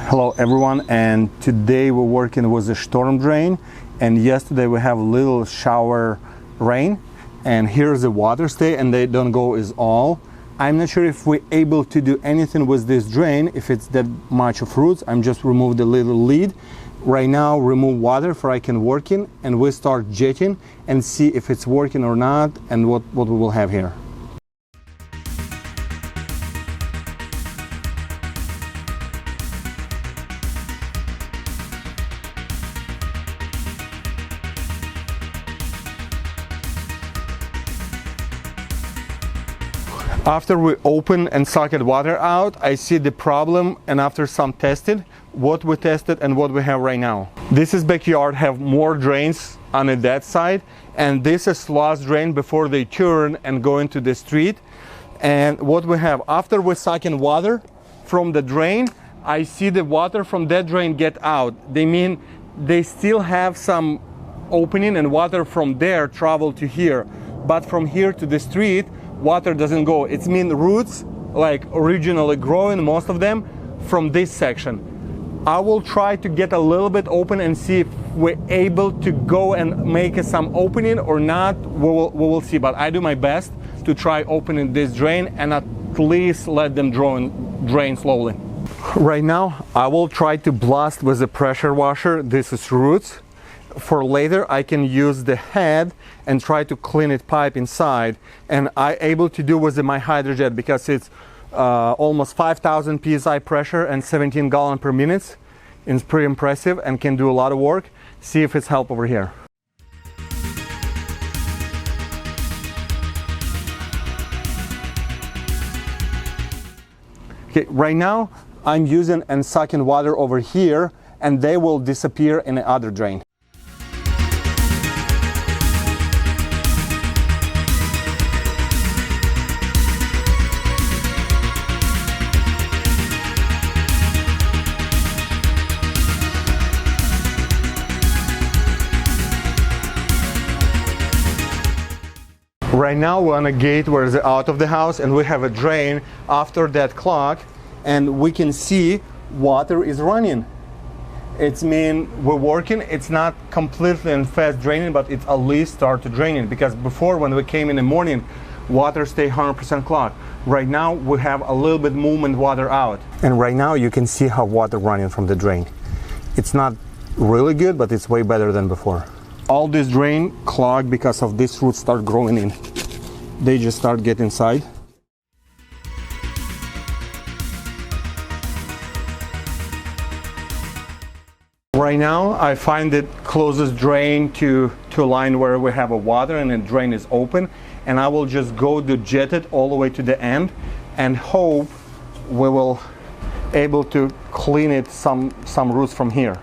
Hello everyone, and today we're working with a storm drain, and yesterday we have a little shower rain, and here's the water stay and they don't go is all. I'm not sure if we're able to do anything with this drain, if it's that much of roots. I'm just remove the little lead right now, remove water for I can work in, and we start jetting and see if it's working or not and what we will have here. After we open and sucked water out, I see the problem, and after some tested, what we tested and what we have right now. This is backyard, have more drains on that side, and this is slush drain before they turn and go into the street. And what we have, after we sucking water from the drain, I see the water from that drain get out. They mean they still have some opening and water from there travel to here, but from here to the street, water doesn't go. It's mean roots like originally growing, most of them from this section. I will try to get a little bit open and see if we're able to go and make some opening or not. We will see, but I do my best to try opening this drain and at least let them drain slowly. Right now I will try to blast with a pressure washer. This is roots. For later I can use the head and try to clean it pipe inside, and I able to do with my hydrojet because it's almost 5,000 psi pressure and 17 gallon per minute. It's pretty impressive and can do a lot of work. See if it's help over here. Okay, right now I'm using and sucking water over here, and they will disappear in the other drain. Right now we're on a gate where it's out of the house, and we have a drain after that clock, and we can see water is running. It's mean we're working. It's not completely and fast draining, but it's at least start to draining, because before when we came in the morning, water stay 100% clogged. Right now we have a little bit movement water out. And right now you can see how water running from the drain. It's not really good, but it's way better than before. All this drain clogged because of this roots start growing in. They just start getting inside. Right now I find the closest drain to a line where we have a water and the drain is open, and I will just go to jet it all the way to the end and hope we will able to clean it some roots from here.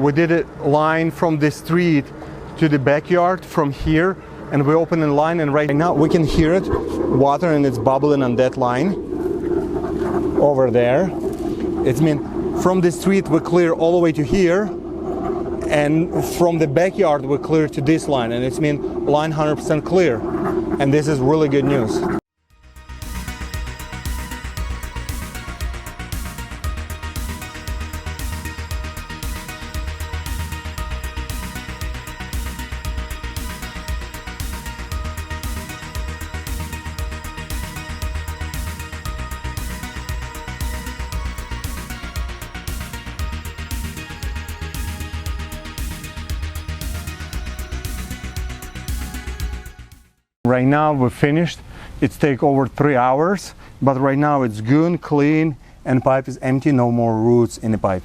We did a line from the street to the backyard from here, and we open a line, and right now we can hear it, water, and it's bubbling on that line over there. It's mean from the street we clear all the way to here, and from the backyard we clear to this line, and it's mean line 100% clear, and this is really good news. Right now we're finished. It's take over 3 hours, but right now it's good, clean, and pipe is empty, no more roots in the pipe.